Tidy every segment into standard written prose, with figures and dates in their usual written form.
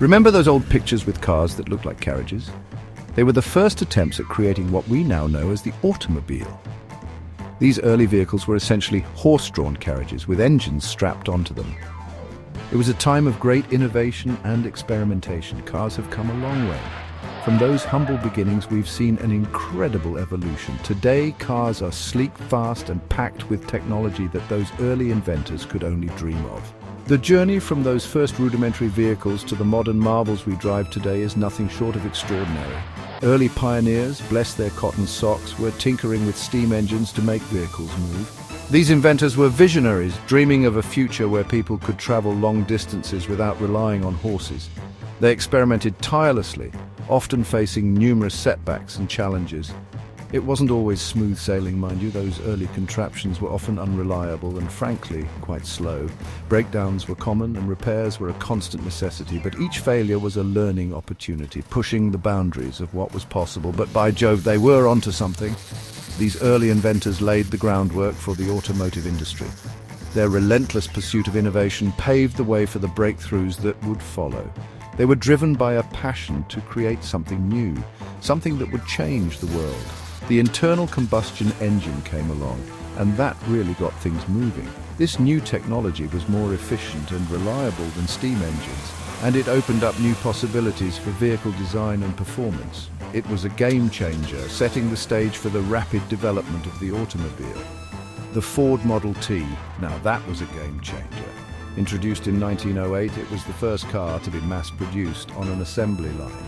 Remember those old pictures with cars that looked like carriages? They were the first attempts at creating what we now know as the automobile. These early vehicles were essentially horse-drawn carriages with engines strapped onto them. It was a time of great innovation and experimentation. Cars have come a long way. From those humble beginnings, we've seen an incredible evolution. Today, cars are sleek, fast, and packed with technology that those early inventors could only dream of. The journey from those first rudimentary vehicles to the modern marvels we drive today is nothing short of extraordinary. Early pioneers, bless their cotton socks, were tinkering with steam engines to make vehicles move. These inventors were visionaries, dreaming of a future where people could travel long distances without relying on horses. They experimented tirelessly, often facing numerous setbacks and challenges. It wasn't always smooth sailing, mind you. Those early contraptions were often unreliable and, frankly, quite slow. Breakdowns were common and repairs were a constant necessity, but each failure was a learning opportunity, pushing the boundaries of what was possible. But by Jove, they were onto something. These early inventors laid the groundwork for the automotive industry. Their relentless pursuit of innovation paved the way for the breakthroughs that would follow. They were driven by a passion to create something new, something that would change the world. The internal combustion engine came along, and that really got things moving. This new technology was more efficient and reliable than steam engines, and it opened up new possibilities for vehicle design and performance. It was a game changer, setting the stage for the rapid development of the automobile. The Ford Model T, now that was a game changer. Introduced in 1908, it was the first car to be mass-produced on an assembly line.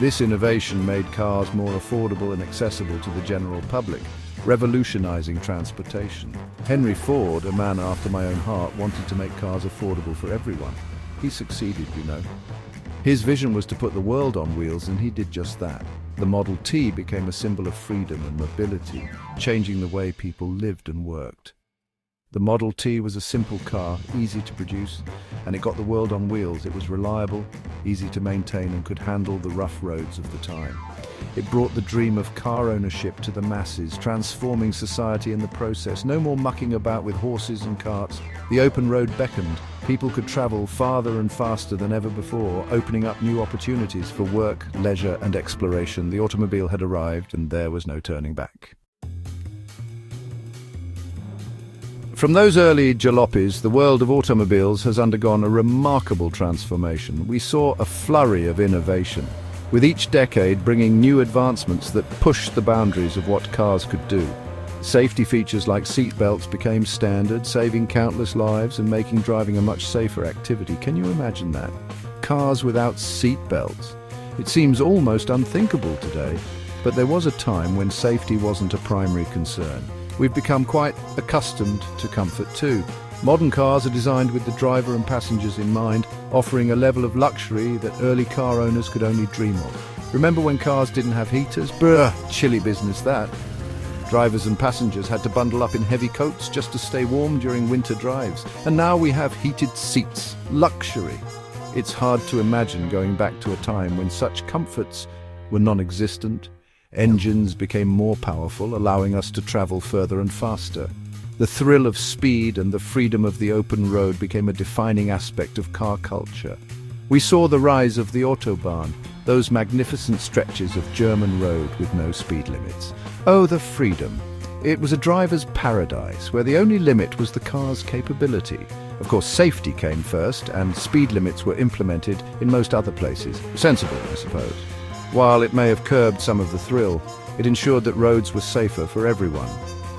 This innovation made cars more affordable and accessible to the general public, revolutionizing transportation. Henry Ford, a man after my own heart, wanted to make cars affordable for everyone. He succeeded, you know. His vision was to put the world on wheels, and he did just that. The Model T became a symbol of freedom and mobility, changing the way people lived and worked. The Model T was a simple car, easy to produce, and it got the world on wheels. It was reliable, easy to maintain, and could handle the rough roads of the time. It brought the dream of car ownership to the masses, transforming society in the process. No more mucking about with horses and carts. The open road beckoned. People could travel farther and faster than ever before, opening up new opportunities for work, leisure, and exploration. The automobile had arrived, and there was no turning back. From those early jalopies, the world of automobiles has undergone a remarkable transformation. We saw a flurry of innovation, with each decade bringing new advancements that pushed the boundaries of what cars could do. Safety features like seat belts became standard, saving countless lives and making driving a much safer activity. Can you imagine that? Cars without seat belts. It seems almost unthinkable today, but there was a time when safety wasn't a primary concern. We've become quite accustomed to comfort too. Modern cars are designed with the driver and passengers in mind, offering a level of luxury that early car owners could only dream of. Remember when cars didn't have heaters? Brr, chilly business that. Drivers and passengers had to bundle up in heavy coats just to stay warm during winter drives. And now we have heated seats. Luxury. It's hard to imagine going back to a time when such comforts were non-existent. Engines became more powerful, allowing us to travel further and faster. The thrill of speed and the freedom of the open road became a defining aspect of car culture. We saw the rise of the Autobahn, those magnificent stretches of German road with no speed limits. Oh, the freedom! It was a driver's paradise, where the only limit was the car's capability. Of course, safety came first, and speed limits were implemented in most other places. Sensible, I suppose. While it may have curbed some of the thrill, it ensured that roads were safer for everyone.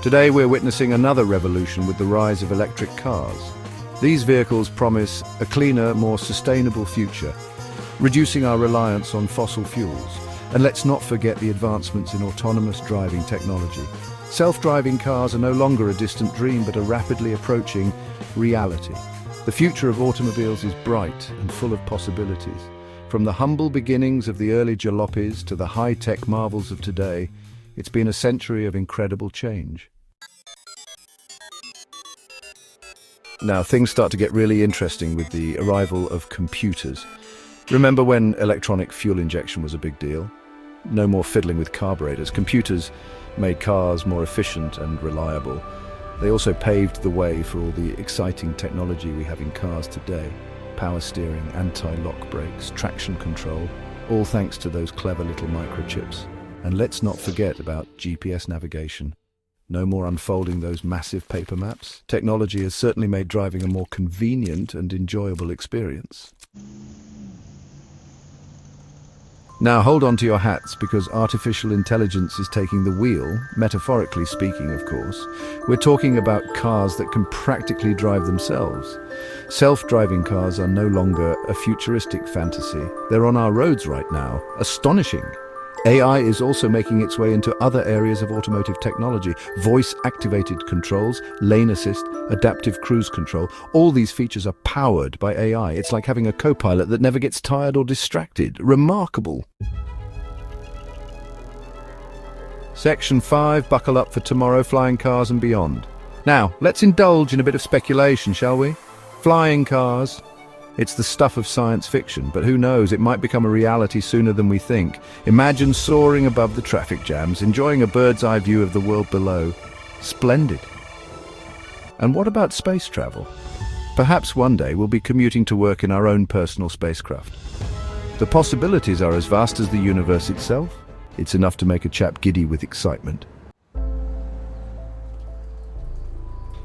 Today we're witnessing another revolution with the rise of electric cars. These vehicles promise a cleaner, more sustainable future, reducing our reliance on fossil fuels. And let's not forget the advancements in autonomous driving technology. Self-driving cars are no longer a distant dream, but a rapidly approaching reality. The future of automobiles is bright and full of possibilities. From the humble beginnings of the early jalopies to the high-tech marvels of today, it's been a century of incredible change. Now, things start to get really interesting with the arrival of computers. Remember when electronic fuel injection was a big deal? No more fiddling with carburetors. Computers made cars more efficient and reliable. They also paved the way for all the exciting technology we have in cars today. power steering, anti-lock brakes, traction control, all thanks to those clever little microchips. And let's not forget about GPS navigation. No more unfolding those massive paper maps. Technology has certainly made driving a more convenient and enjoyable experience. Now hold on to your hats, because artificial intelligence is taking the wheel, metaphorically speaking, of course. We're talking about cars that can practically drive themselves. Self-driving cars are no longer a futuristic fantasy. They're on our roads right now. Astonishing. AI is also making its way into other areas of automotive technology. Voice-activated controls, lane assist, adaptive cruise control. All these features are powered by AI. It's like having a co-pilot that never gets tired or distracted. Remarkable. Section 5, buckle up for tomorrow, flying cars and beyond. Now, let's indulge in a bit of speculation, shall we? Flying cars. It's the stuff of science fiction, but who knows, it might become a reality sooner than we think. Imagine soaring above the traffic jams, enjoying a bird's eye view of the world below. Splendid. And what about space travel? Perhaps one day we'll be commuting to work in our own personal spacecraft. The possibilities are as vast as the universe itself. It's enough to make a chap giddy with excitement.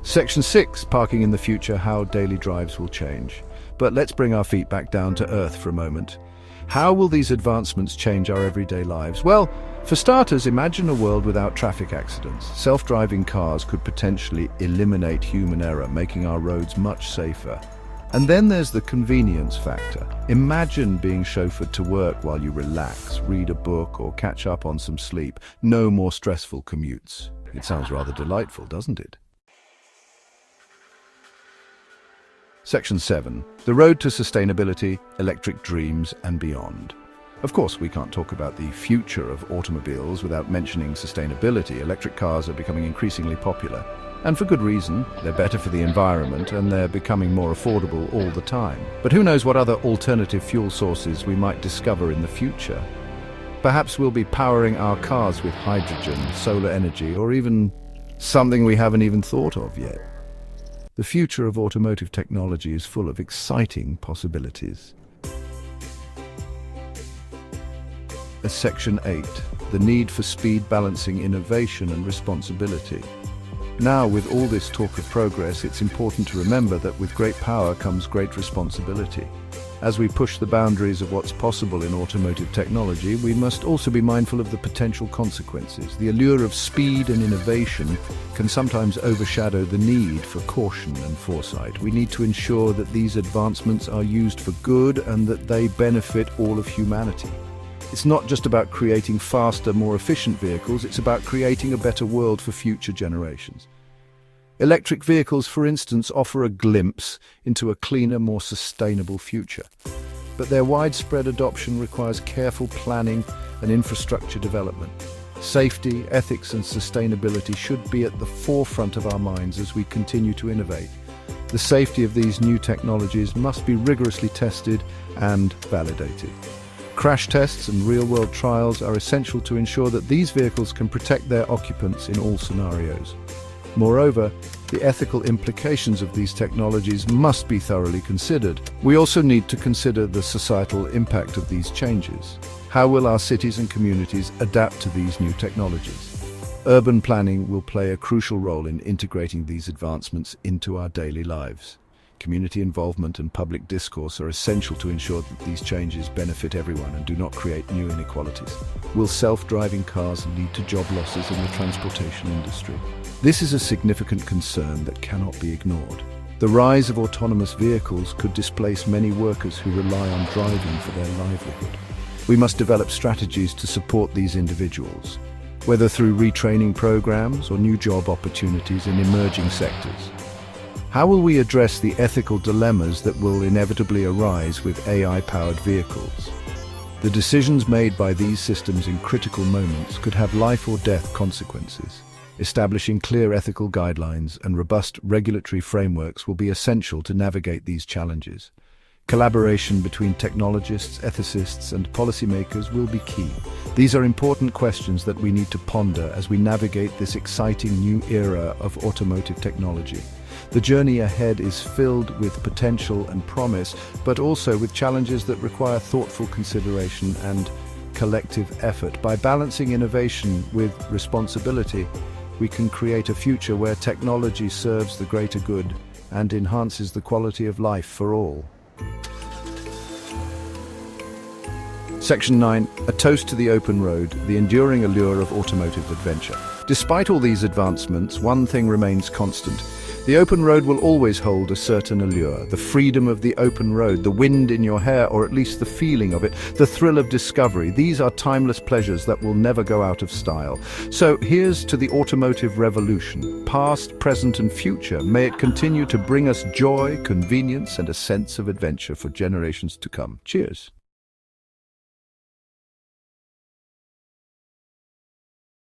Section 6, parking in the future, how daily drives will change. But let's bring our feet back down to earth for a moment. How will these advancements change our everyday lives? Well, for starters, imagine a world without traffic accidents. Self-driving cars could potentially eliminate human error, making our roads much safer. And then there's the convenience factor. Imagine being chauffeured to work while you relax, read a book, or catch up on some sleep. No more stressful commutes. It sounds rather delightful, doesn't it? Section 7. The road to sustainability, electric dreams and beyond. Of course, we can't talk about the future of automobiles without mentioning sustainability. Electric cars are becoming increasingly popular. And for good reason. They're better for the environment and they're becoming more affordable all the time. But who knows what other alternative fuel sources we might discover in the future? Perhaps we'll be powering our cars with hydrogen, solar energy, or even something we haven't even thought of yet. The future of automotive technology is full of exciting possibilities. Section 8. The need for speed balancing innovation and responsibility. Now, with all this talk of progress, it's important to remember that with great power comes great responsibility. As we push the boundaries of what's possible in automotive technology, we must also be mindful of the potential consequences. The allure of speed and innovation can sometimes overshadow the need for caution and foresight. We need to ensure that these advancements are used for good and that they benefit all of humanity. It's not just about creating faster, more efficient vehicles, it's about creating a better world for future generations. Electric vehicles, for instance, offer a glimpse into a cleaner, more sustainable future. But their widespread adoption requires careful planning and infrastructure development. Safety, ethics and sustainability should be at the forefront of our minds as we continue to innovate. The safety of these new technologies must be rigorously tested and validated. Crash tests and real-world trials are essential to ensure that these vehicles can protect their occupants in all scenarios. Moreover, the ethical implications of these technologies must be thoroughly considered. We also need to consider the societal impact of these changes. How will our cities and communities adapt to these new technologies? Urban planning will play a crucial role in integrating these advancements into our daily lives. Community involvement and public discourse are essential to ensure that these changes benefit everyone and do not create new inequalities. Will self-driving cars lead to job losses in the transportation industry? This is a significant concern that cannot be ignored. The rise of autonomous vehicles could displace many workers who rely on driving for their livelihood. We must develop strategies to support these individuals, whether through retraining programs or new job opportunities in emerging sectors. How will we address the ethical dilemmas that will inevitably arise with AI-powered vehicles? The decisions made by these systems in critical moments could have life or death consequences. Establishing clear ethical guidelines and robust regulatory frameworks will be essential to navigate these challenges. Collaboration between technologists, ethicists, and policymakers will be key. These are important questions that we need to ponder as we navigate this exciting new era of automotive technology. The journey ahead is filled with potential and promise, but also with challenges that require thoughtful consideration and collective effort. By balancing innovation with responsibility, we can create a future where technology serves the greater good and enhances the quality of life for all. Section 9. A toast to the open road, the enduring allure of automotive adventure. Despite all these advancements, one thing remains constant. The open road will always hold a certain allure. The freedom of the open road, the wind in your hair, or at least the feeling of it, the thrill of discovery. These are timeless pleasures that will never go out of style. So here's to the automotive revolution, past, present, and future. May it continue to bring us joy, convenience, and a sense of adventure for generations to come. Cheers.